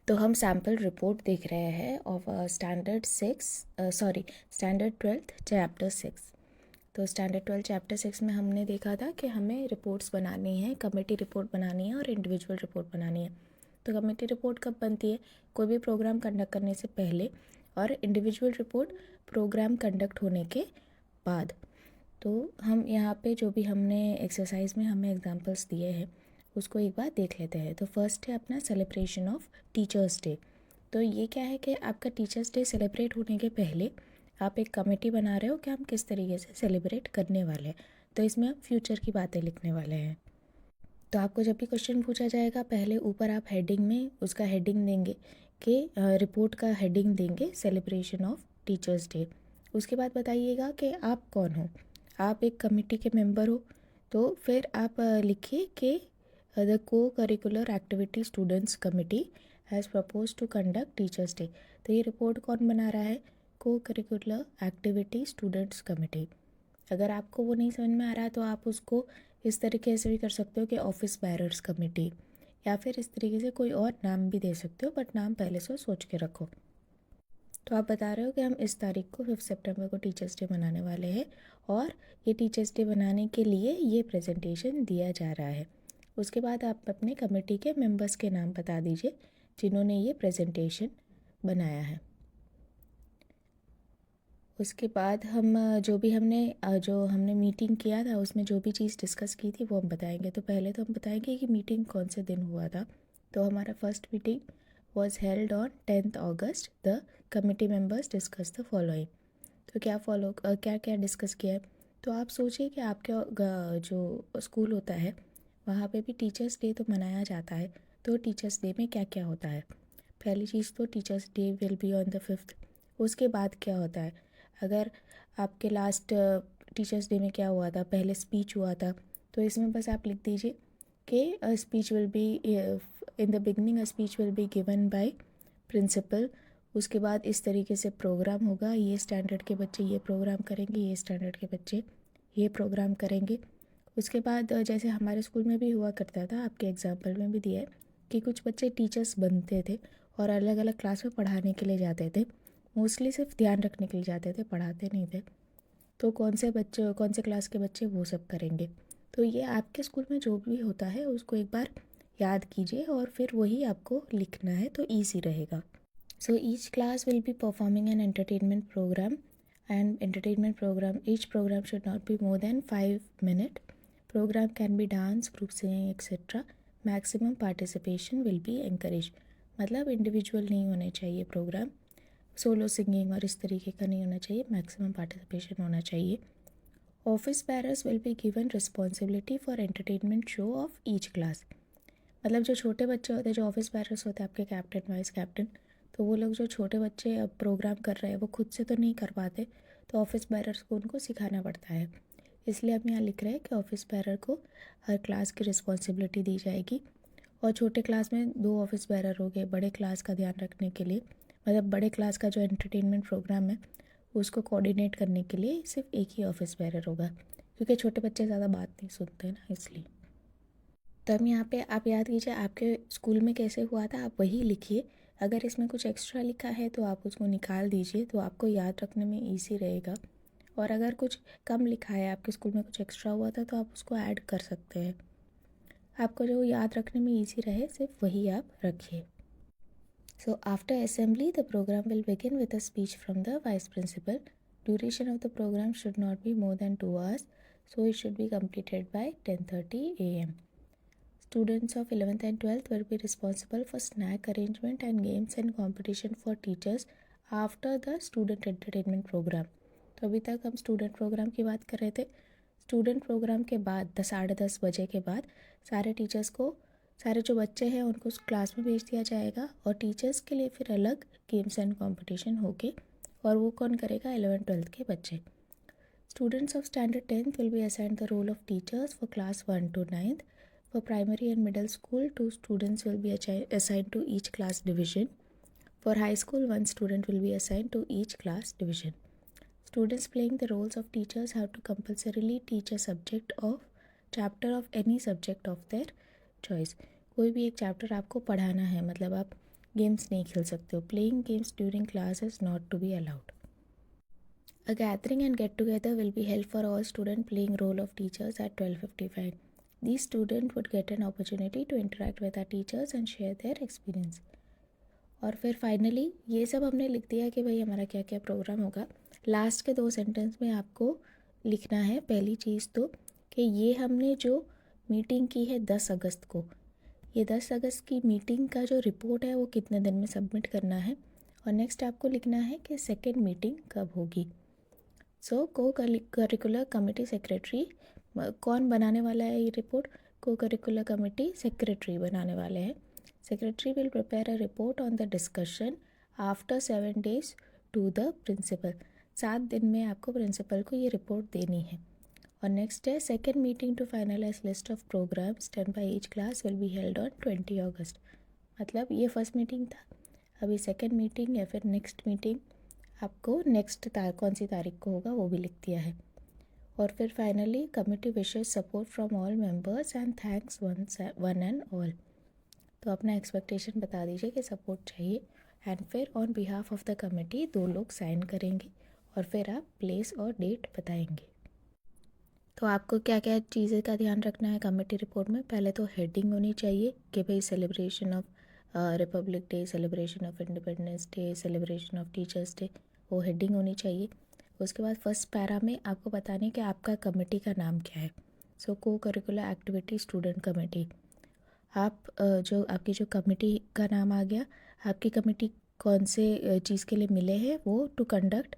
तो हम sample report देख रहे हैं ऑफ स्टैंडर्ड 12th चैप्टर 6। तो स्टैंडर्ड 12 चैप्टर 6 में हमने देखा था कि हमें रिपोर्ट्स बनानी है, कमेटी रिपोर्ट बनानी है और इंडिविजुअल रिपोर्ट बनानी है। तो कमेटी रिपोर्ट कब बनती है? कोई भी प्रोग्राम कंडक्ट करने से पहले, और इंडिविजुअल रिपोर्ट प्रोग्राम कंडक्ट होने के बाद। तो हम यहाँ पे जो भी हमने एक्सरसाइज में हमें एग्जांपल्स दिए हैं उसको एक बार देख लेते हैं। तो फर्स्ट है अपना सेलिब्रेशन ऑफ टीचर्स डे। तो ये क्या है कि आपका टीचर्स डे सेलिब्रेट होने के पहले आप एक कमेटी बना रहे हो कि हम किस तरीके से सेलिब्रेट करने वाले हैं। तो इसमें आप फ्यूचर की बातें लिखने वाले हैं। तो आपको जब भी क्वेश्चन पूछा जाएगा, पहले ऊपर आप हेडिंग में उसका हेडिंग देंगे कि रिपोर्ट का हेडिंग देंगे सेलिब्रेशन ऑफ टीचर्स डे। उसके बाद बताइएगा कि आप कौन हो। आप एक कमेटी के मेंबर हो, तो फिर आप लिखिए कि the co curricular activity students committee has propose to conduct teachers day. तो ये रिपोर्ट कौन बना रहा है? को करिकुलर एक्टिविटी स्टूडेंट्स कमेटी। अगर आपको वो नहीं समझ में आ रहा तो आप उसको इस तरीके से भी कर सकते हो कि ऑफिस बैरर्स कमेटी, या फिर इस तरीके से कोई और नाम भी दे सकते हो, बट नाम पहले से सोच के रखो। तो आप बता रहे हो कि हम इस तारीख को 5 सितंबर को टीचर्स डे मनाने वाले हैं, और ये टीचर्स डे मनाने के लिए ये प्रेजेंटेशन दिया जा रहा है। उसके बाद आप अपने कमेटी के मेंबर्स के नाम बता दीजिए जिन्होंने ये प्रेजेंटेशन बनाया है। उसके बाद हम जो हमने मीटिंग किया था उसमें जो भी चीज़ डिस्कस की थी वो हम बताएंगे। तो पहले तो हम बताएंगे कि मीटिंग कौन से दिन हुआ था। तो हमारा first meeting was held on 10th August. The committee members discuss the following. तो क्या क्या डिस्कस किया है? तो आप सोचिए कि आपके जो स्कूल होता है वहाँ पे भी टीचर्स डे तो मनाया जाता है। तो टीचर्स डे में क्या क्या होता है? पहली चीज़ तो teachers day will be on the 5th। उसके बाद क्या होता है? अगर आपके लास्ट टीचर्स डे में क्या हुआ था? पहले स्पीच हुआ था, तो इसमें बस आप लिख दीजिए कि speech will be in the beginning, a speech will be given by principal. उसके बाद इस तरीके से प्रोग्राम होगा, ये स्टैंडर्ड के बच्चे ये प्रोग्राम करेंगे, ये स्टैंडर्ड के बच्चे ये प्रोग्राम करेंगे। उसके बाद जैसे हमारे स्कूल में भी हुआ करता था, आपके एग्जाम्पल में भी दिया है कि कुछ बच्चे टीचर्स बनते थे और अलग अलग क्लास में पढ़ाने के लिए जाते थे। मोस्टली सिर्फ ध्यान रखने के लिए जाते थे, पढ़ाते नहीं थे। तो कौन से क्लास के बच्चे वो सब करेंगे। तो ये आपके स्कूल में जो भी होता है उसको एक बार याद कीजिए और फिर वही आपको लिखना है, तो ईजी रहेगा। So each class will be performing an entertainment program, and each program should not be more than 5 minutes. Program can be dance, group singing, etc. Maximum participation will be encouraged. मतलब individual नहीं होने चाहिए programme, solo singing और इस तरीके का नहीं होना चाहिए, मैक्सिमम पार्टिसिपेशन होना चाहिए। Office bearers will be given responsibility for entertainment show off each class. मतलब जो छोटे बच्चे होते हैं, जो ऑफिस बैरर्स होते हैं आपके कैप्टन वाइस कैप्टन, तो वो लोग जो छोटे बच्चे अब प्रोग्राम कर रहे हैं वो खुद से तो नहीं कर पाते, तो ऑफिस बैरर्स को उनको सिखाना पड़ता है। इसलिए हम यहाँ लिख रहे हैं कि ऑफिस बैरर को हर क्लास की रिस्पॉन्सिबिलिटी दी जाएगी। और छोटे क्लास में 2 ऑफिस बैरर हो गए, बड़े क्लास का ध्यान रखने के लिए, मतलब बड़े क्लास का जो एंटरटेनमेंट प्रोग्राम है उसको कोऑर्डिनेट करने के लिए सिर्फ एक ही ऑफिस बैरर होगा, क्योंकि छोटे बच्चे ज़्यादा बात नहीं सुनते ना, इसलिए। तो हम यहाँ पे आप याद कीजिए आपके स्कूल में कैसे हुआ था, आप वही लिखिए। अगर इसमें कुछ एक्स्ट्रा लिखा है तो आप उसको निकाल दीजिए, तो आपको याद रखने में ईजी रहेगा। और अगर कुछ कम लिखा है, आपके स्कूल में कुछ एक्स्ट्रा हुआ था, तो आप उसको ऐड कर सकते हैं। आपको जो याद रखने में ईजी रहे सिर्फ वही आप रखिए। So after assembly, the program will begin with a speech from the vice principal. Duration of the program should not be more than 2 hours, so it should be completed by 10:30 a.m. Students of 11th and 12th will be responsible for snack arrangement and games and competition for teachers after the student entertainment program. तो अभी तक हम student programme की बात कर रहे थे। Student programme के बाद 10 साढ़े 10 बजे के बाद सारे टीचर्स को, सारे जो बच्चे हैं उनको क्लास में भेज दिया जाएगा, और टीचर्स के लिए फिर अलग गेम्स एंड कंपटीशन होके, और वो कौन करेगा? 11th-12th के बच्चे। Students of Standard 10th will be assigned the role of teachers for class 1 to 9th. For primary and middle school, 2 students will be assigned to each class division. For high school, 1 student will be assigned to each class division. Students playing the roles of teachers have to compulsorily teach a subject of chapter of any subject of their choice. कोई भी एक chapter आपको पढ़ाना है, मतलब आप games नहीं खेल सकते हो. Playing games during class is not to be allowed. A gathering and get together will be held for all students playing role of teachers at 12:55. These students would get an opportunity to interact with our teachers and share their experience. और फिर finally ये सब हमने लिख दिया कि भाई हमारा क्या क्या प्रोग्राम होगा. लास्ट के 2 सेंटेंस में आपको लिखना है पहली चीज़ तो कि ये हमने जो मीटिंग की है 10 अगस्त को, ये 10 अगस्त की मीटिंग का जो रिपोर्ट है वो कितने दिन में सबमिट करना है. और नेक्स्ट आपको लिखना है कि सेकेंड मीटिंग कब होगी. सो को करिकुलर कमेटी सेक्रेटरी कौन बनाने वाला है ये रिपोर्ट? को करिकुलर कमेटी सेक्रेटरी बनाने वाले हैं. Secretary will prepare a report on the discussion after 7 days to the principal. 7 दिन में आपको प्रिंसिपल को ये रिपोर्ट देनी है. और नेक्स्ट है second meeting to finalize list of programs done by each class will be held on 20 August. मतलब ये फर्स्ट मीटिंग था, अभी सेकेंड मीटिंग या फिर नेक्स्ट मीटिंग आपको नेक्स्ट कौन सी तारीख को होगा वो भी लिख दिया है. और फिर finally committee wishes support from all members and thanks one and all. तो अपना एक्सपेक्टेशन बता दीजिए कि सपोर्ट चाहिए. एंड फिर on behalf of the committee 2 लोग साइन करेंगे और फिर आप प्लेस और डेट बताएंगे. तो आपको क्या क्या चीज़ें का ध्यान रखना है कमेटी रिपोर्ट में? पहले तो हेडिंग होनी चाहिए कि भाई celebration of Republic day, celebration of independence day, celebration of teachers day, वो हेडिंग होनी चाहिए. उसके बाद फर्स्ट पैरा में आपको बताने कि आपका कमेटी का नाम क्या है. सो को करिकुलर एक्टिविटी स्टूडेंट कमेटी. आप जो आपकी जो कमेटी का नाम आ गया, आपकी कमेटी कौन से चीज़ के लिए मिले हैं? वो to conduct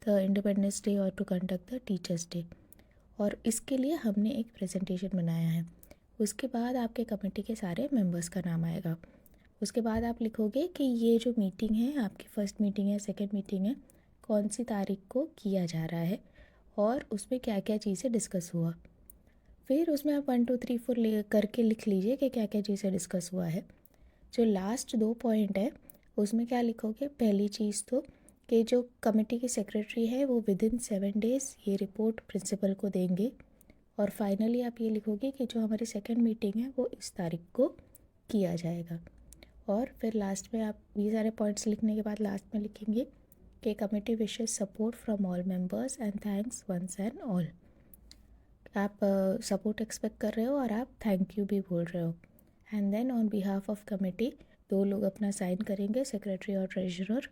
the independence day और to conduct the teachers day. और इसके लिए हमने एक प्रेजेंटेशन बनाया है. उसके बाद आपके कमेटी के सारे मेंबर्स का नाम आएगा. उसके बाद आप लिखोगे कि ये जो मीटिंग है आपकी फर्स्ट मीटिंग है, सेकंड मीटिंग है, कौन सी तारीख को किया जा रहा है और उसमें क्या क्या चीज़ें डिस्कस हुआ. फिर उसमें आप 1 2 3 4 करके लिख लीजिए कि क्या क्या चीज़ें डिस्कस हुआ है. जो लास्ट 2 पॉइंट है उसमें क्या लिखोगे? पहली चीज़ तो कि जो कमेटी के सेक्रेटरी है वो विदिन 7 days ये रिपोर्ट प्रिंसिपल को देंगे. और फाइनली आप ये लिखोगे कि जो हमारी सेकंड मीटिंग है वो इस तारीख को किया जाएगा. और फिर लास्ट में आप ये सारे पॉइंट्स लिखने के बाद लास्ट में लिखेंगे कि committee wishes support from all members and thanks once and all. आप सपोर्ट एक्सपेक्ट कर रहे हो और आप थैंक यू भी बोल रहे हो. And then on behalf of committee 2 लोग अपना साइन करेंगे, सेक्रेटरी और ट्रेजरर.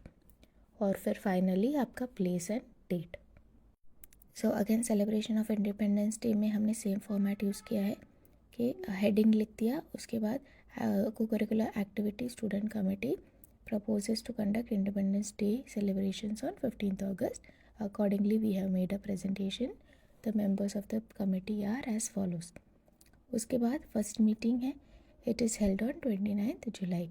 और फिर फाइनली आपका place and date. So again celebration of independence day में हमने सेम फॉर्मेट यूज़ किया है कि हेडिंग लिख दिया. उसके बाद को curricular activity student committee proposes to conduct Independence Day celebrations on 15th August. Accordingly, we have made a presentation. The members of the committee are as follows. उसके बाद फर्स्ट मीटिंग है, it is held on 29th July.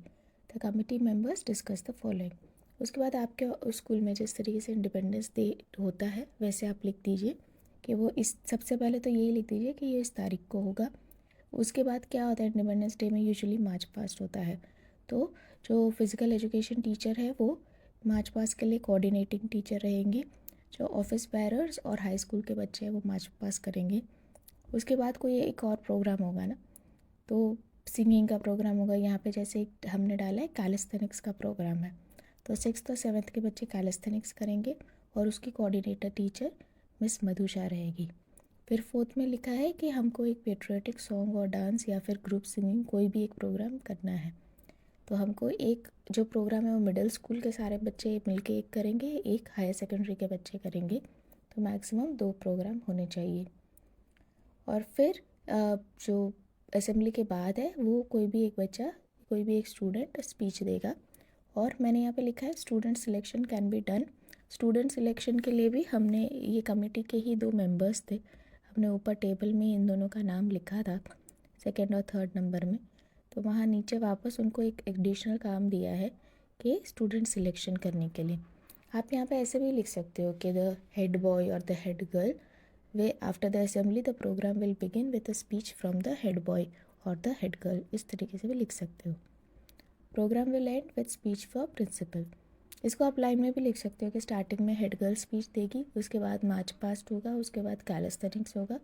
The committee members discuss the following. उसके बाद आपके school में जिस तरीके से इंडिपेंडेंस डे होता है वैसे आप लिख दीजिए कि वो इस सबसे पहले तो यही लिख दीजिए कि ये इस तारीख को होगा. उसके बाद क्या होता है, इंडिपेंडेंस डे में यूजुअली मार्च पास्ट होता है. तो जो फिज़िकल एजुकेशन टीचर है वो मार्च पास्ट के लिए कोऑर्डिनेटिंग टीचर रहेंगे. जो ऑफिस बैरर्स और हाई स्कूल के बच्चे हैं वो मार्च पास्ट करेंगे. उसके बाद कोई एक और प्रोग्राम होगा ना, तो सिंगिंग का प्रोग्राम होगा. यहाँ पे जैसे हमने डाला है कैलिस्थेनिक्स का प्रोग्राम है, तो 6th और 7th के बच्चे कैलिस्थेनिक्स करेंगे और उसकी कोऑर्डिनेटर टीचर मिस मधुषा रहेगी. फिर 4th में लिखा है कि हमको एक पेट्रियोटिक सॉन्ग और डांस या फिर ग्रुप सिंगिंग कोई भी एक प्रोग्राम करना है. तो हमको एक जो प्रोग्राम है वो मिडिल स्कूल के सारे बच्चे मिलके एक करेंगे, एक हायर सेकेंडरी के बच्चे करेंगे. तो मैक्सिमम 2 प्रोग्राम होने चाहिए. और फिर जो असेंबली के बाद है वो कोई भी एक बच्चा, कोई भी एक स्टूडेंट स्पीच देगा. और मैंने यहाँ पे लिखा है student selection can be done. Student selection के लिए भी हमने ये कमेटी के ही 2 मेंबर्स थे, हमने ऊपर टेबल में इन दोनों का नाम लिखा था सेकेंड और थर्ड नंबर में. तो वहाँ नीचे वापस उनको एक एडिशनल काम दिया है कि स्टूडेंट सिलेक्शन करने के लिए. आप यहाँ पे ऐसे भी लिख सकते हो कि द हेड बॉय और द हेड गर्ल वे after the assembly the program will begin with a speech from the head boy और द हेड गर्ल. इस तरीके से भी लिख सकते हो. Program will end with speech for principal. इसको आप लाइन में भी लिख सकते हो कि स्टार्टिंग में हेड गर्ल स्पीच देगी, उसके बाद मार्च पास्ट होगा, उसके बाद कैलिस्थेनिक्स होगा,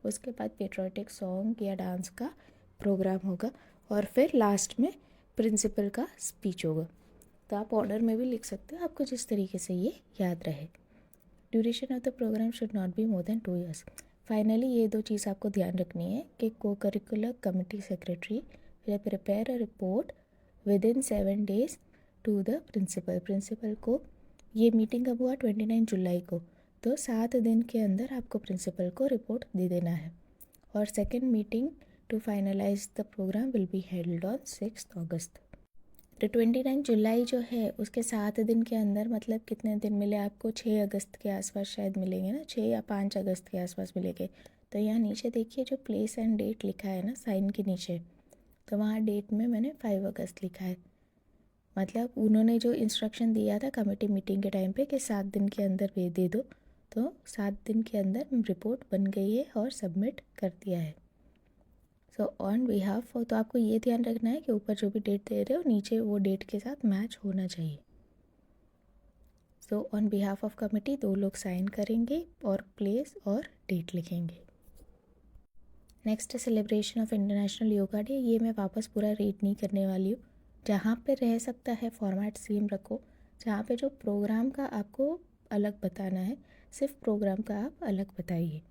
उसके बाद पेट्रियोटिक सॉन्ग या डांस का प्रोग्राम होगा और फिर लास्ट में प्रिंसिपल का स्पीच होगा। तो आप ऑर्डर में भी लिख सकते हो, आपको जिस तरीके से ये याद रहे। Duration of the program should not be more than 2 years। Finally ये दो चीज़ आपको ध्यान रखनी है कि co curricular committee secretary will prepare a report within 7 days to the principal को। ये मीटिंग कब हुआ? 29 जुलाई को। तो 7 दिन के अंदर आपको प्रिंसिपल को रिपोर्ट दे देना है। और second meeting to finalize the program will be held on 6 August. तो 29 जुलाई जो है उसके 7 दिन के अंदर, मतलब कितने दिन मिले आपको? 6 अगस्त के आसपास शायद मिलेंगे ना, 6 या 5 अगस्त के आसपास मिलेंगे। तो यहाँ नीचे देखिए जो प्लेस एंड डेट लिखा है ना साइन के नीचे, तो वहाँ डेट में मैंने 5 अगस्त लिखा है। मतलब उन्होंने जो इंस्ट्रक्शन दिया था कमेटी मीटिंग के टाइम पे कि 7 दिन के अंदर दे दो, तो 7 दिन के अंदर रिपोर्ट बन गई है और सबमिट कर दिया है। सो ऑन बिहाफ, तो आपको ये ध्यान रखना है कि ऊपर जो भी डेट दे रहे हो नीचे वो डेट के साथ मैच होना चाहिए। So on behalf of committee 2 लोग साइन करेंगे और प्लेस और डेट लिखेंगे। नेक्स्ट है celebration of international yoga day. ये मैं वापस पूरा रीड नहीं करने वाली हूँ। जहाँ पे रह सकता है फॉर्मेट सेम रखो, जहाँ पे जो प्रोग्राम का आपको अलग बताना है सिर्फ प्रोग्राम का आप अलग बताइए।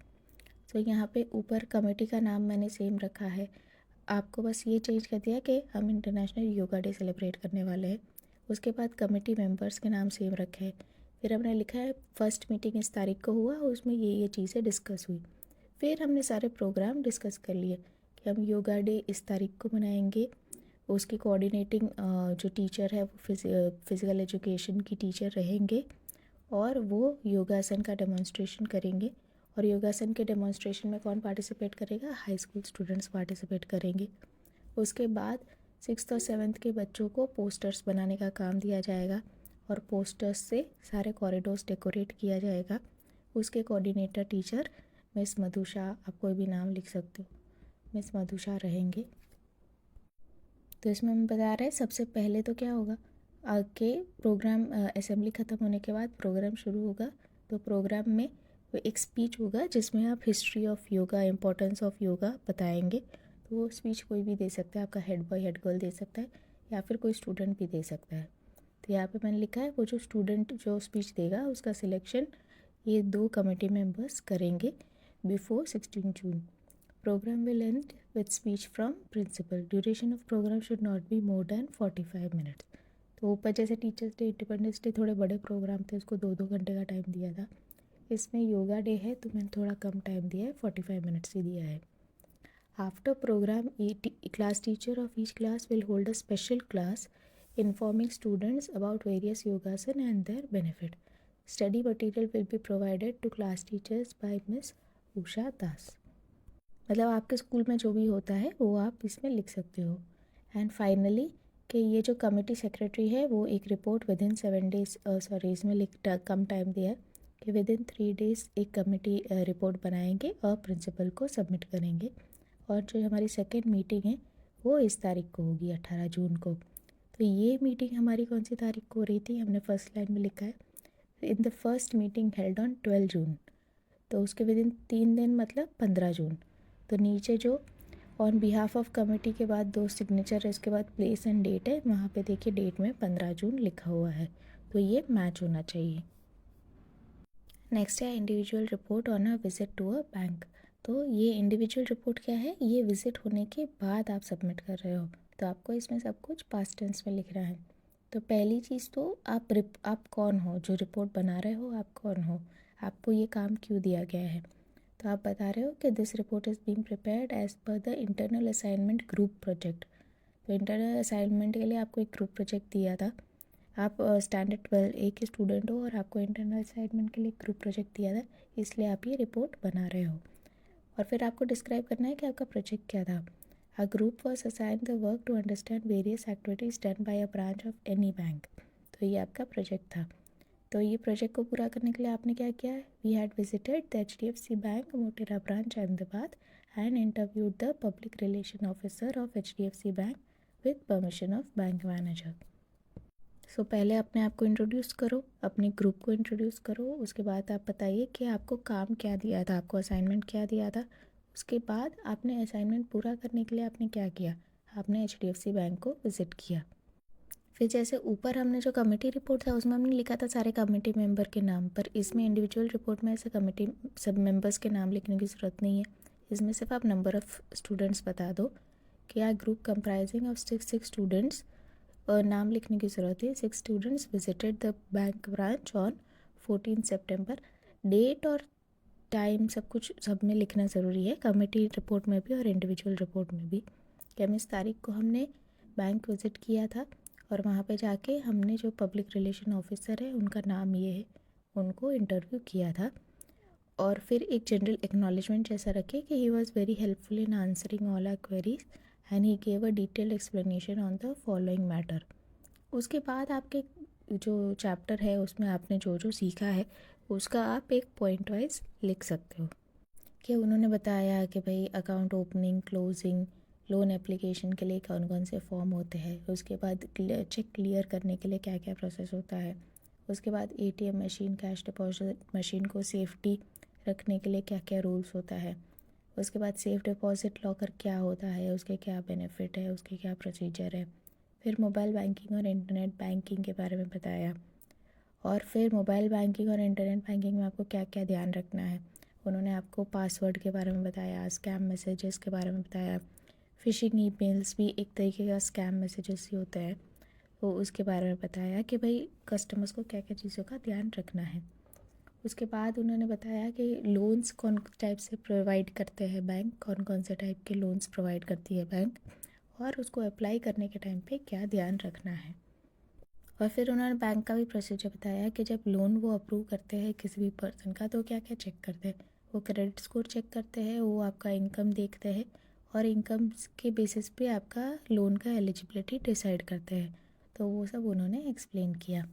तो यहाँ पे ऊपर कमेटी का नाम मैंने सेम रखा है, आपको बस ये चेंज कर दिया कि हम इंटरनेशनल योगा डे सेलिब्रेट करने वाले हैं। उसके बाद कमेटी मेंबर्स के नाम सेम रखे हैं। फिर हमने लिखा है फर्स्ट मीटिंग इस तारीख को हुआ, उसमें ये चीज़ें डिस्कस हुई। फिर हमने सारे प्रोग्राम डिस्कस कर लिए कि हम योगा डे इस तारीख को मनाएंगे। उसकी कोऑर्डिनेटिंग जो टीचर है वो फिज़िकल एजुकेशन की टीचर रहेंगे और वो योगासन का डेमोन्स्ट्रेशन करेंगे। और योगासन के डेमोन्स्ट्रेशन में कौन पार्टिसिपेट करेगा? हाई स्कूल स्टूडेंट्स पार्टिसिपेट करेंगे। उसके बाद 6th और 7th के बच्चों को पोस्टर्स बनाने का काम दिया जाएगा और पोस्टर्स से सारे कॉरिडोर्स डेकोरेट किया जाएगा। उसके कोऑर्डिनेटर टीचर मिस मधुषा, आप कोई भी नाम लिख सकते हो, मिस मधुषा रहेंगे। तो इसमें हम बता रहे हैं सबसे पहले तो क्या होगा, आगे प्रोग्राम असेंबली ख़त्म होने के बाद प्रोग्राम शुरू होगा। तो प्रोग्राम में एक स्पीच होगा जिसमें आप history of yoga, importance of yoga बताएंगे। तो वो स्पीच कोई भी दे सकता है, आपका हेड बॉय हेड गर्ल दे सकता है या फिर कोई स्टूडेंट भी दे सकता है। तो यहाँ पे मैंने लिखा है वो जो स्टूडेंट जो स्पीच देगा उसका सिलेक्शन ये 2 कमेटी मेंबर्स करेंगे before 16 June. Program will end with speech from principal. Duration of program should not be more than 45 minutes. तो ऊपर जैसे टीचर्स डे, इंडिपेंडेंस डे थोड़े बड़े प्रोग्राम थे, उसको 2-2 घंटे का टाइम दिया था। इसमें योगा डे है तो मैंने थोड़ा कम टाइम दिया है, 45 मिनट्स ही दिया है। After programme class teacher of each class will hold a special class informing students about various yogasana and their benefit. Study material will be provided to class teachers by miss Usha Das. मतलब आपके school में जो भी होता है वो आप इसमें लिख सकते हो। एंड फाइनली कि ये जो कमेटी सेक्रेटरी है वो एक report within 7 days, sorry इसमें कम टाइम दिया है कि विद इन 3 days एक कमेटी रिपोर्ट बनाएंगे और प्रिंसिपल को सबमिट करेंगे। और जो हमारी सेकेंड मीटिंग है वो इस तारीख को होगी, 18 जून को। तो ये मीटिंग हमारी कौन सी तारीख को हो रही थी? हमने फर्स्ट लाइन में लिखा है in the first meeting held on 12 जून। तो उसके विद इन 3 दिन मतलब 15 जून। तो नीचे जो ऑन बिहाफ ऑफ कमेटी के बाद 2 सिग्नेचर है, उसके बाद प्लेस एंड डेट है, वहाँ पे देखिए डेट में 15 जून लिखा हुआ है, तो ये मैच होना चाहिए। नेक्स्ट है individual report on a visit to a bank. तो ये इंडिविजुअल रिपोर्ट क्या है? ये विजिट होने के बाद आप सबमिट कर रहे हो, तो आपको इसमें सब कुछ पास्ट टेंस में लिख रहा है। तो पहली चीज़ तो आप कौन हो, जो रिपोर्ट बना रहे हो आप कौन हो, आपको ये काम क्यों दिया गया है। तो आप बता रहे हो कि this report is being prepared as per the internal assignment group project. तो इंटरनल असाइनमेंट के लिए आपको एक ग्रुप प्रोजेक्ट दिया था। आप स्टैंडर्ड 12A के स्टूडेंट हो और आपको इंटरनल असाइनमेंट के लिए ग्रुप प्रोजेक्ट दिया था, इसलिए आप ये रिपोर्ट बना रहे हो। और फिर आपको डिस्क्राइब करना है कि आपका प्रोजेक्ट क्या था। A group was assign the work to understand various activities done by a branch of any bank. तो ये आपका प्रोजेक्ट था। तो ये प्रोजेक्ट को पूरा करने के लिए आपने क्या किया है? We had visited the HDFC bank Motera branch Ahmedabad and interviewed the public relation officer of HDFC bank with permission of bank manager. So पहले अपने आप को इंट्रोड्यूस करो, अपने ग्रुप को इंट्रोड्यूस करो, उसके बाद आप बताइए कि आपको काम क्या दिया था, आपको असाइनमेंट क्या दिया था। उसके बाद आपने असाइनमेंट पूरा करने के लिए आपने क्या किया, आपने HDFC बैंक को विज़िट किया। फिर जैसे ऊपर हमने जो कमेटी रिपोर्ट था उसमें हमने लिखा था सारे कमेटी मेंबर के नाम, पर इसमें इंडिविजुअल रिपोर्ट में ऐसे कमेटी सब मेंबर्स के नाम लिखने की ज़रूरत नहीं है। इसमें सिर्फ आप नंबर ऑफ़ स्टूडेंट्स बता दो कि a group comprising of 6 students, और नाम लिखने की ज़रूरत है। 6 students visited the bank branch on 14 सितंबर। डेट और टाइम सब में लिखना ज़रूरी है, कमेटी रिपोर्ट में भी और इंडिविजुअल रिपोर्ट में भी, कि हम इस तारीख को हमने बैंक विज़िट किया था और वहाँ पे जाके हमने जो पब्लिक रिलेशन ऑफिसर है उनका नाम ये है, उनको इंटरव्यू किया था। और फिर एक जनरल एक्नॉलेजमेंट जैसा रखे कि he was very helpful in answering all our queries and he gave a detailed explanation on the following matter. उसके बाद आपके जो चैप्टर है उसमें आपने जो जो सीखा है उसका आप एक पॉइंट वाइज लिख सकते हो, कि उन्होंने बताया कि भाई account opening, closing, loan application के लिए कौन कौन से फॉर्म होते हैं, उसके बाद चेक क्लियर करने के लिए क्या क्या प्रोसेस होता है, उसके बाद ATM machine, cash deposit machine को सेफ्टी रखने के लिए क्या क्या रूल्स होता है, उसके बाद सेफ डिपॉजिट लॉकर क्या होता है, उसके क्या बेनिफिट है, उसके क्या प्रोसीजर है। फिर मोबाइल बैंकिंग और इंटरनेट बैंकिंग के बारे में बताया, और फिर मोबाइल बैंकिंग और इंटरनेट बैंकिंग में आपको क्या क्या ध्यान रखना है। उन्होंने आपको पासवर्ड के बारे में बताया, स्कैम मैसेजेस के बारे में बताया, फ़िशिंग ईमेल्स भी एक तरीके का स्कैम मैसेजेस ही होता है, तो उसके बारे में बताया कि भाई कस्टमर्स को क्या क्या चीज़ों का ध्यान रखना है। उसके बाद उन्होंने बताया कि लोन्स कौन टाइप से प्रोवाइड करते हैं बैंक, कौन कौन से टाइप के लोन्स प्रोवाइड करती है बैंक, और उसको अप्लाई करने के टाइम पे क्या ध्यान रखना है। और फिर उन्होंने बैंक का भी प्रोसीजर बताया कि जब लोन वो अप्रूव करते हैं किसी भी पर्सन का तो क्या क्या चेक करते हैं। वो क्रेडिट स्कोर चेक करते हैं, वो आपका इनकम देखते हैं और इनकम के बेसिस पे आपका लोन का एलिजिबिलिटी डिसाइड करते हैं। तो वो सब उन्होंने एक्सप्लेन किया।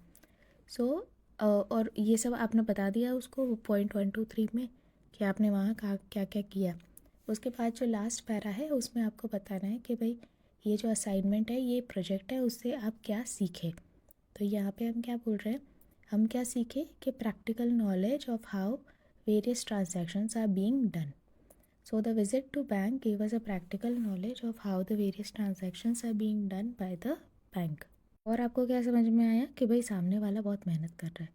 और ये सब आपने बता दिया उसको पॉइंट 1 2 3 में कि आपने वहाँ कहा क्या क्या किया। उसके बाद जो लास्ट पैरा है उसमें आपको बताना है कि भाई ये जो असाइनमेंट है, ये प्रोजेक्ट है, उससे आप क्या सीखे। तो यहाँ पे हम क्या बोल रहे हैं, हम क्या सीखे कि practical knowledge of how various transactions are being done. So the visit to bank give us a practical knowledge of how the various transactions are being done by the bank. और आपको क्या समझ में आया कि भाई सामने वाला बहुत मेहनत कर रहा है।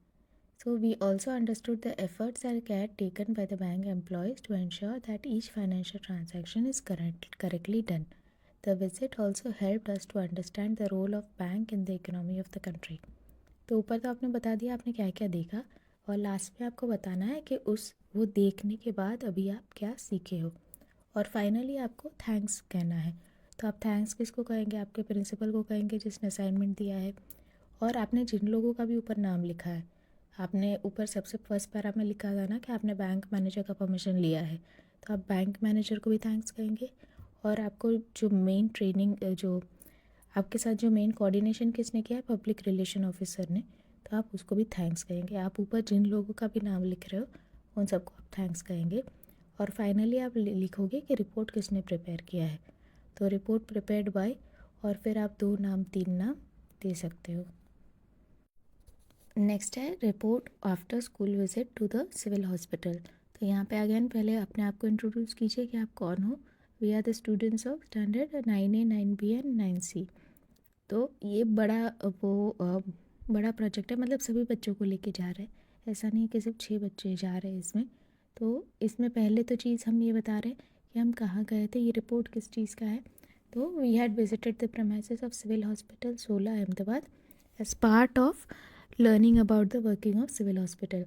So we also understood the efforts that get taken by the bank employees to ensure that each financial transaction is correctly done. The visit also helped us to understand the role of bank in the economy of the country. तो ऊपर तो आपने बता दिया आपने क्या क्या देखा, और लास्ट में आपको बताना है कि वो देखने के बाद अभी आप क्या सीखे हो, और फाइनली आपको थैंक्स कहना है। तो आप थैंक्स किसको कहेंगे, आपके प्रिंसिपल को कहेंगे जिसने असाइनमेंट दिया है। और आपने जिन लोगों का भी ऊपर नाम लिखा है, आपने ऊपर सबसे फर्स्ट पैरा में लिखा था ना कि आपने बैंक मैनेजर का परमिशन लिया है, तो आप बैंक मैनेजर को भी थैंक्स कहेंगे। और आपको जो मेन ट्रेनिंग जो आपके साथ जो मेन कोऑर्डिनेशन किसने किया है, पब्लिक रिलेशन ऑफिसर ने, तो आप उसको भी थैंक्स कहेंगे। आप ऊपर जिन लोगों का भी नाम लिख रहे हो उन सबको आप थैंक्स कहेंगे। और फाइनली आप लिखोगे कि रिपोर्ट किसने प्रिपेयर किया है, तो रिपोर्ट प्रिपेयर्ड बाय, और फिर आप 2 नाम 3 नाम दे सकते हो। नेक्स्ट है report after school visit to the civil hospital. तो यहाँ पे अगेन पहले अपने आप को इंट्रोड्यूस कीजिए कि आप कौन हो। We are the students of standard 9A 9B and 9C। तो ये बड़ा प्रोजेक्ट है, मतलब सभी बच्चों को लेके जा रहे हैं, ऐसा नहीं कि सिर्फ 6 बच्चे जा रहे हैं इसमें। तो इसमें पहले तो चीज़ हम ये बता रहे हैं कि हम कहाँ गए थे, ये रिपोर्ट किस चीज़ का है। तो we had visited the premises of civil hospital 16 Ahmedabad as part of learning about the working of civil hospital.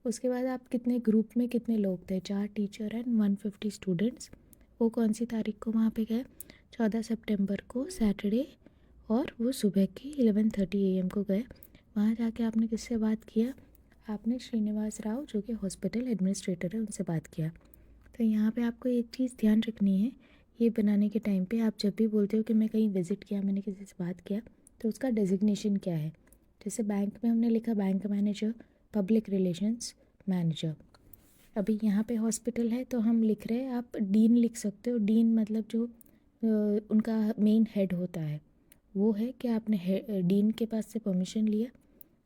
उसके बाद आप कितने ग्रुप में कितने लोग थे, 4 टीचर एंड 150 स्टूडेंट्स। वो कौन सी तारीख को वहाँ पे गए, 14 सितंबर को सैटरडे, और वो सुबह की 11:30 AM को गए। वहाँ जाके आपने किससे बात किया, आपने श्रीनिवास राव जो कि हॉस्पिटल एडमिनिस्ट्रेटर है उनसे बात किया। तो यहाँ पे आपको एक चीज़ ध्यान रखनी है, ये बनाने के टाइम पे आप जब भी बोलते हो कि मैं कहीं विज़िट किया, मैंने किसी से बात किया, तो उसका डेजिग्नेशन क्या है। जैसे बैंक में हमने लिखा bank manager, public relations manager. अभी यहाँ पे हॉस्पिटल है तो हम लिख रहे हैं, आप डीन लिख सकते हो। डीन मतलब जो उनका मेन हेड होता है, वो है कि आपने डीन के पास से परमिशन लिया।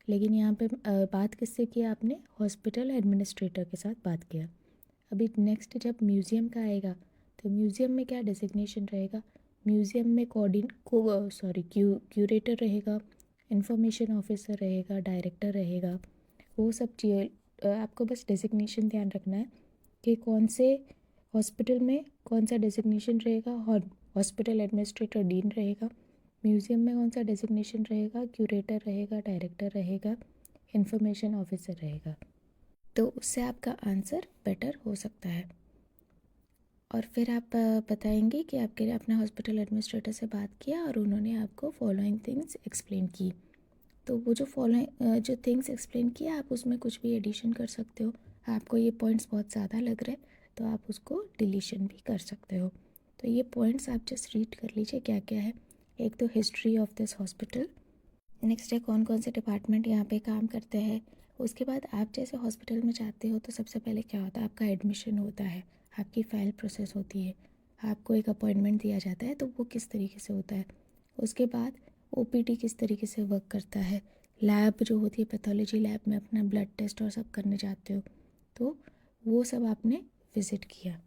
लेकिन यहाँ पे बात किससे किया, आपने हॉस्पिटल एडमिनिस्ट्रेटर के साथ बात किया। अभी नेक्स्ट जब म्यूज़ियम का आएगा तो म्यूज़ियम में क्या डेजिग्नेशन रहेगा, म्यूज़ियम में क्यूरेटर रहेगा, इंफॉर्मेशन ऑफिसर रहेगा, डायरेक्टर रहेगा, वो सब चीज़ आपको बस डेजिग्नेशन ध्यान रखना है कि कौन से हॉस्पिटल में कौन सा डेजिग्नेशन रहेगा। और हॉस्पिटल एडमिनिस्ट्रेटर डीन रहेगा, म्यूज़ियम में कौन सा डेजिग्नेशन रहेगा, क्यूरेटर रहेगा, डायरेक्टर रहेगा, इंफॉर्मेशन ऑफिसर रहेगा। तो उससे आपका आंसर बेटर हो सकता है। और फिर आप बताएंगे कि आपके अपने हॉस्पिटल एडमिनिस्ट्रेटर से बात किया और उन्होंने आपको फॉलोइंग थिंग्स एक्सप्लेन की। तो वो जो थिंग्स एक्सप्लेन किया आप उसमें कुछ भी एडिशन कर सकते हो। आपको ये पॉइंट्स बहुत ज़्यादा लग रहे तो आप उसको डिलीशन भी कर सकते हो। तो ये पॉइंट्स आप जस्ट रीड कर लीजिए क्या क्या है। एक तो history of this hospital, next है कौन कौन से डिपार्टमेंट यहाँ पे काम करते हैं। उसके बाद आप जैसे हॉस्पिटल में जाते हो तो सबसे पहले क्या होता है, आपका एडमिशन होता है, आपकी फ़ाइल प्रोसेस होती है, आपको एक अपॉइंटमेंट दिया जाता है तो वो किस तरीके से होता है। उसके बाद ओपीडी किस तरीके से वर्क करता है, लैब जो होती है पैथोलॉजी लैब में अपना ब्लड टेस्ट और सब करने जाते हो तो वो सब आपने विज़िट किया।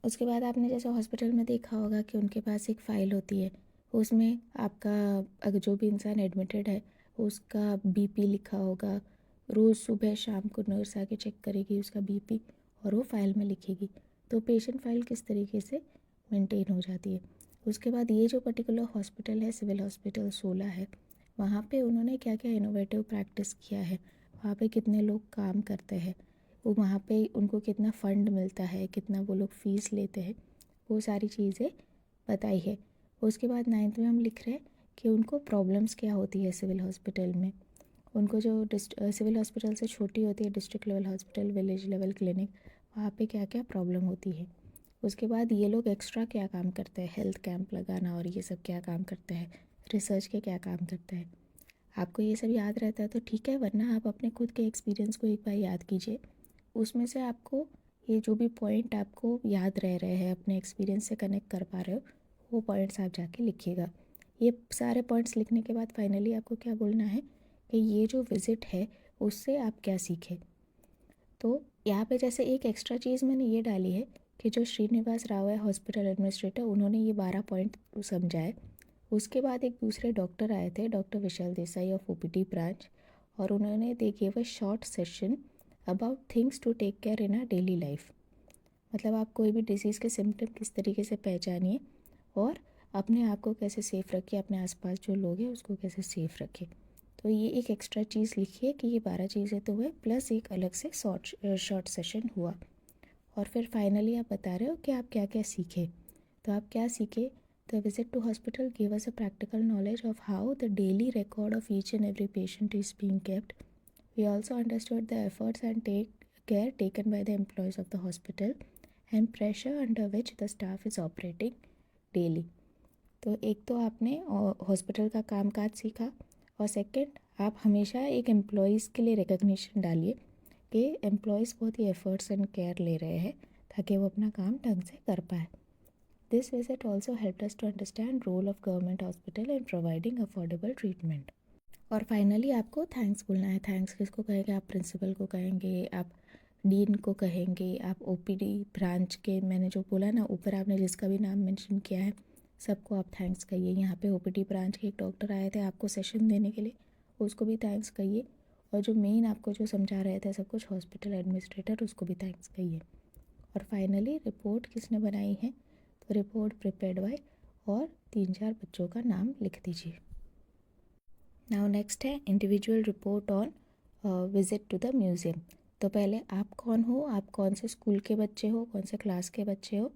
उसके बाद आपने जैसे हॉस्पिटल में देखा होगा कि उनके पास एक फ़ाइल होती है, उसमें आपका अगर जो भी इंसान एडमिटेड है उसका बीपी लिखा होगा। रोज़ सुबह शाम को नर्स आके चेक करेगी उसका बीपी और वो फाइल में लिखेगी। तो पेशेंट फाइल किस तरीके से मेंटेन हो जाती है। उसके बाद ये जो पर्टिकुलर हॉस्पिटल है सिविल हॉस्पिटल 16 है, वहाँ पे उन्होंने क्या क्या इनोवेटिव प्रैक्टिस किया है, वहाँ पे कितने लोग काम करते हैं, वो वहाँ पे उनको कितना फ़ंड मिलता है, कितना वो लोग फ़ीस लेते हैं, वो सारी चीज़ें बताई है। उसके बाद 9th में हम लिख रहे हैं कि उनको प्रॉब्लम्स क्या होती है सिविल हॉस्पिटल में। उनको जो सिविल हॉस्पिटल से छोटी होती है district level hospital, village level clinic, वहाँ पे क्या क्या प्रॉब्लम होती है। उसके बाद ये लोग एक्स्ट्रा क्या काम करते हैं, हेल्थ कैंप लगाना और ये सब क्या काम करते हैं, रिसर्च के क्या काम करते हैं। आपको ये सब याद रहता है तो ठीक है, वरना आप अपने खुद के एक्सपीरियंस को एक बार याद कीजिए। उसमें से आपको ये जो भी पॉइंट आपको याद रह रहे हैं, अपने एक्सपीरियंस से कनेक्ट कर पा रहे हो, वो पॉइंट्स आप जाके लिखिएगा। ये सारे पॉइंट्स लिखने के बाद फाइनली आपको क्या बोलना है कि ये जो विज़िट है उससे आप क्या सीखे। तो यहाँ पे जैसे एक एक्स्ट्रा चीज़ मैंने ये डाली है कि जो श्रीनिवास राव है हॉस्पिटल एडमिनिस्ट्रेटर, उन्होंने ये 12 पॉइंट समझाए। उसके बाद एक दूसरे डॉक्टर आए थे, doctor Vishal Desai of OPD branch, और उन्होंने they give a short session about things to take care in a daily life. मतलब आप कोई भी डिजीज़ के सिम्टम किस तरीके से पहचानिए और अपने आप को कैसे सेफ़ रखिए, अपने आसपास जो लोग हैं उसको कैसे सेफ़ रखें। तो ये एक एक्स्ट्रा चीज़ लिखिए कि ये 12 चीज़ें तो हुए, प्लस एक अलग से शॉर्ट सेशन हुआ। और फिर फाइनली आप बता रहे हो कि आप क्या क्या सीखे। तो आप क्या सीखे, the visit to hospital give us a practical knowledge of how the daily record of each and every patient is being kept. We also understood the efforts and care taken by the employees of the hospital and pressure under which the staff is operating daily। तो एक तो आपने hospital का कामकाज सीखा, और second आप हमेशा एक एम्प्लॉयज़ के लिए रिकग्निशन डालिए कि एम्प्लॉयज़ बहुत ही एफर्ट्स एंड केयर ले रहे हैं ताकि वो अपना काम ढंग से कर पाए। This visit also help us to understand role of government hospital in providing affordable treatment. और फाइनली आपको थैंक्स बोलना है। थैंक्स किसको कहेंगे, आप प्रिंसिपल को कहेंगे, आप डीन को कहेंगे, आप ओपीडी ब्रांच के, मैंने जो बोला ना ऊपर आपने जिसका भी नाम मेंशन किया है सबको आप थैंक्स कहिए। यहाँ पे ओपीडी ब्रांच के एक डॉक्टर आए थे आपको सेशन देने के लिए, उसको भी थैंक्स कहिए। और जो मेन आपको जो समझा रहे थे सब कुछ हॉस्पिटल एडमिनिस्ट्रेटर, उसको भी थैंक्स कहिए। और फाइनली रिपोर्ट किसने बनाई है, तो रिपोर्ट प्रिपेयर्ड बाय, और 3-4 बच्चों का नाम लिख दीजिए। नाउ नेक्स्ट है individual report on visit to the museum. तो पहले आप कौन हो, आप कौन से स्कूल के बच्चे हो, कौन से क्लास के बच्चे हो,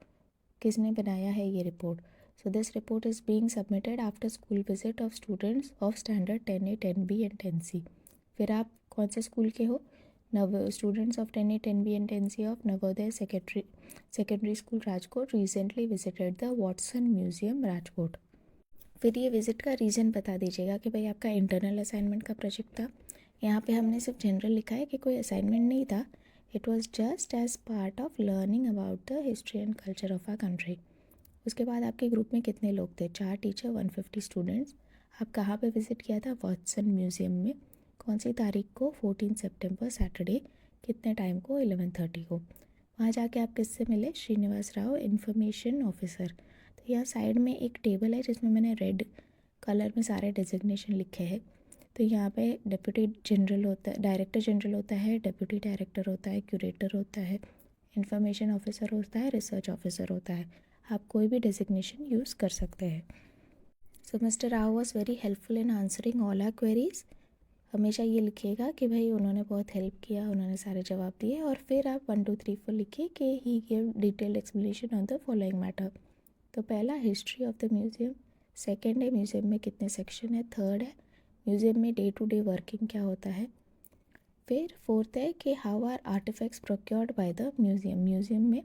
किसने बनाया है ये report. So this report is being submitted after school visit of students of standard 10A 10B and 10C। फिर आप कौन से स्कूल के हो, students of 10A 10B and 10C of Navodaya secondary school Rajkot recently visited the Watson museum Rajkot. फिर ये visit का reason बता दीजिएगा कि भाई आपका इंटरनल असाइनमेंट का प्रोजेक्ट था। यहाँ पे हमने सिर्फ जनरल लिखा है कि कोई असाइनमेंट नहीं था, it was just as part of learning about the history and culture of our country. उसके बाद आपके ग्रुप में कितने लोग थे, 4 टीचर 150 स्टूडेंट्स। आप कहाँ पे विज़िट किया था, वॉटसन म्यूज़ियम में। कौन सी तारीख को, 14 सितंबर सैटरडे। कितने टाइम को, 11:30 को। वहाँ जाके आप किससे मिले, श्रीनिवास राव इन्फॉर्मेशन ऑफिसर। तो तो यहाँ साइड में एक टेबल है जिसमें मैंने रेड कलर में सारे डेजिग्नेशन लिखे हैं। तो यहाँ पे डिप्यूटी जनरल होता है, डायरेक्टर जनरल होता है, डिप्यूटी डायरेक्टर होता है, क्यूरेटर होता है, इंफॉर्मेशन ऑफिसर होता है, रिसर्च ऑफिसर होता है। आप कोई भी डेजिग्नेशन यूज़ कर सकते हैं। So mister Rao was very helpful in answering all our queries. हमेशा ये लिखिएगा कि भाई उन्होंने बहुत हेल्प किया, उन्होंने सारे जवाब दिए, और फिर आप 1 2 3 4 लिखिए कि he give detailed explanation on the following matter. तो पहला history of the museum, second है म्यूज़ियम में कितने सेक्शन है, थर्ड है म्यूज़ियम में डे टू डे वर्किंग क्या होता है, फिर फोर्थ है कि how are artifacts procured by the museum. Museum में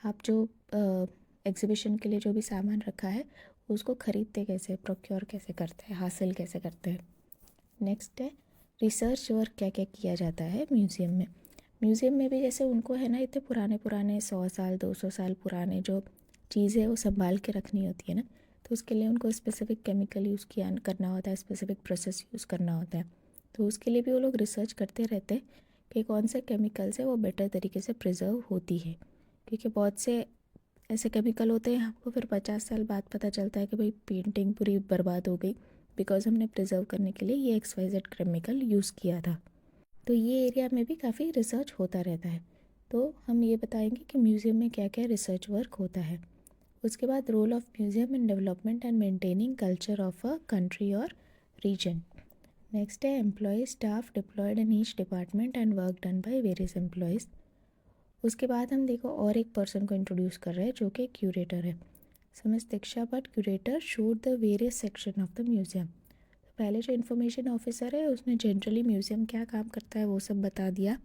आप जो एग्जीबिशन के लिए जो भी सामान रखा है उसको ख़रीदते कैसे, प्रोक्योर कैसे करते हैं, हासिल कैसे करते हैं। नेक्स्ट है रिसर्च वर्क क्या क्या किया जाता है म्यूज़ियम में। म्यूज़ियम में भी जैसे उनको है ना इतने पुराने पुराने 100 साल 200 साल पुराने जो चीज़ें वो संभाल के रखनी होती है ना, तो उसके लिए उनको स्पेसिफिक केमिकल यूज़ किया करना होता है, स्पेसिफिक प्रोसेस यूज़ करना होता है। तो उसके लिए भी वो लोग रिसर्च करते रहते हैं कि कौन से केमिकल से वो बेटर तरीके से प्रिजर्व होती है, क्योंकि बहुत से ऐसे केमिकल होते हैं हमको फिर 50 साल बाद पता चलता है कि भाई पेंटिंग पूरी बर्बाद हो गई बिकॉज हमने प्रिजर्व करने के लिए ये XYZ केमिकल यूज़ किया था। तो ये एरिया में भी काफ़ी रिसर्च होता रहता है। तो हम ये बताएंगे कि म्यूज़ियम में क्या क्या रिसर्च वर्क होता है। उसके बाद role of museum in development and maintaining culture of a country और रीजन। नेक्स्ट है employ staff deployed in each department and work done by various employees. उसके बाद हम देखो और एक पर्सन को इंट्रोड्यूस कर रहे हैं जो कि क्यूरेटर है। So miss Diksha Bhatt curator showed the various section of the museum. पहले जो इन्फॉर्मेशन ऑफिसर है उसने जनरली म्यूज़ियम क्या काम करता है वो सब बता दिया,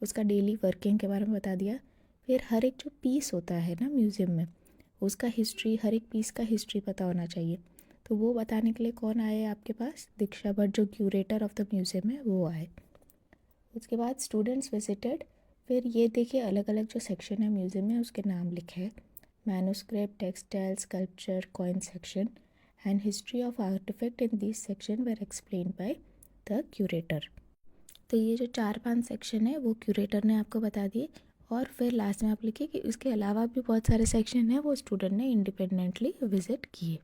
उसका डेली वर्किंग के बारे में बता दिया। फिर हर एक जो पीस होता है ना म्यूज़ियम में उसका हिस्ट्री, हर एक पीस का हिस्ट्री पता होना चाहिए। तो वो बताने के लिए कौन आए आपके पास, दीक्षा भट्ट जो क्यूरेटर ऑफ द म्यूज़ियम है वो आए। उसके बाद स्टूडेंट्स विजिटेड। फिर ये देखिए अलग अलग जो सेक्शन है म्यूज़ियम में उसके नाम लिखे हैं, manuscript, textile, sculpture, coin section and history of artifact in this section were explain by the curator. तो ये जो 4-5 सेक्शन है वो क्यूरेटर ने आपको बता दिए, और फिर लास्ट में आप लिखिए कि इसके अलावा भी बहुत सारे सेक्शन हैं वो स्टूडेंट ने इंडिपेंडेंटली विज़िट किए।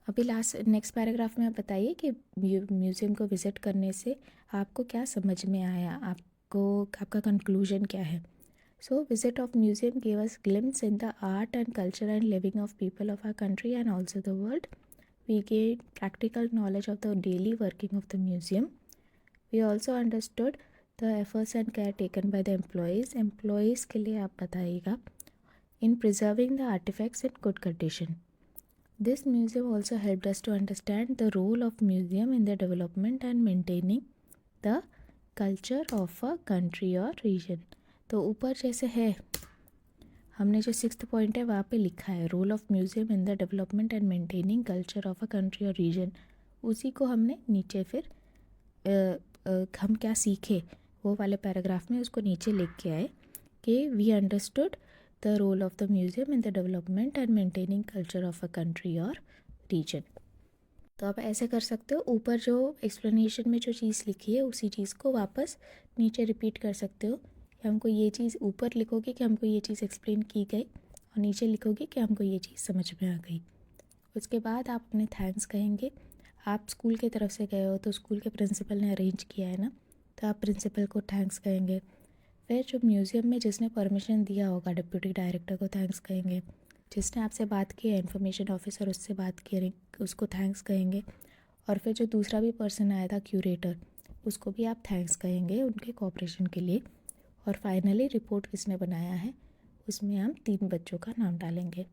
अभी लास्ट नेक्स्ट पैराग्राफ में आप बताइए कि म्यूज़ियम को विज़िट करने से आपको क्या समझ में आया, आपका कंक्लूजन क्या है। So visit of museum gave us glimpse in the art and culture and living of people of our country and also the world. We gain practical knowledge of the daily working of the museum. We also understood the efforts and care taken by the employees के लिए आप बताइएगा in preserving the artifacts in good condition. This museum also helped us to understand the role of museum in the development and maintaining the culture of a country or region. तो ऊपर जैसे है हमने जो 6th पॉइंट है वहाँ पे लिखा है role of museum in the development and maintaining culture of a country और रीजन, उसी को हमने नीचे फिर हम क्या सीखे वो वाले पैराग्राफ में उसको नीचे लिख के आए कि we understood the role of the museum in the development and maintaining culture of a country और रीजन। तो आप ऐसे कर सकते हो, ऊपर जो एक्सप्लेनेशन में जो चीज़ लिखी है उसी चीज़ को वापस नीचे रिपीट कर सकते हो कि हमको ये चीज़, ऊपर लिखोगे कि हमको ये चीज़ एक्सप्लेन की गई और नीचे लिखोगे कि हमको ये चीज़ समझ में आ गई। उसके बाद आप अपने थैंक्स कहेंगे। आप स्कूल की तरफ से गए हो तो स्कूल के प्रिंसिपल ने अरेंज किया है ना, तो आप प्रिंसिपल को थैंक्स कहेंगे। फिर जो म्यूज़ियम में जिसने परमिशन दिया होगा डिप्यूटी डायरेक्टर को थैंक्स कहेंगे, जिसने आपसे बात की है इन्फॉर्मेशन ऑफिसर उससे बात की उसको थैंक्स कहेंगे, और फिर जो दूसरा भी पर्सन आया था क्यूरेटर उसको भी आप थैंक्स कहेंगे उनके कोऑपरेशन के लिए। और फाइनली रिपोर्ट किसने बनाया है उसमें हम 3 बच्चों का नाम डालेंगे।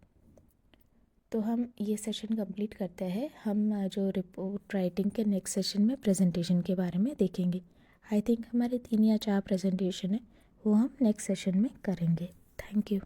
तो हम ये सेशन कंप्लीट करते हैं। हम जो रिपोर्ट राइटिंग के नेक्स्ट सेशन में प्रेजेंटेशन के बारे में देखेंगे। आई थिंक हमारे 3 या 4 प्रेजेंटेशन है वो हम नेक्स्ट सेशन में करेंगे। Thank you.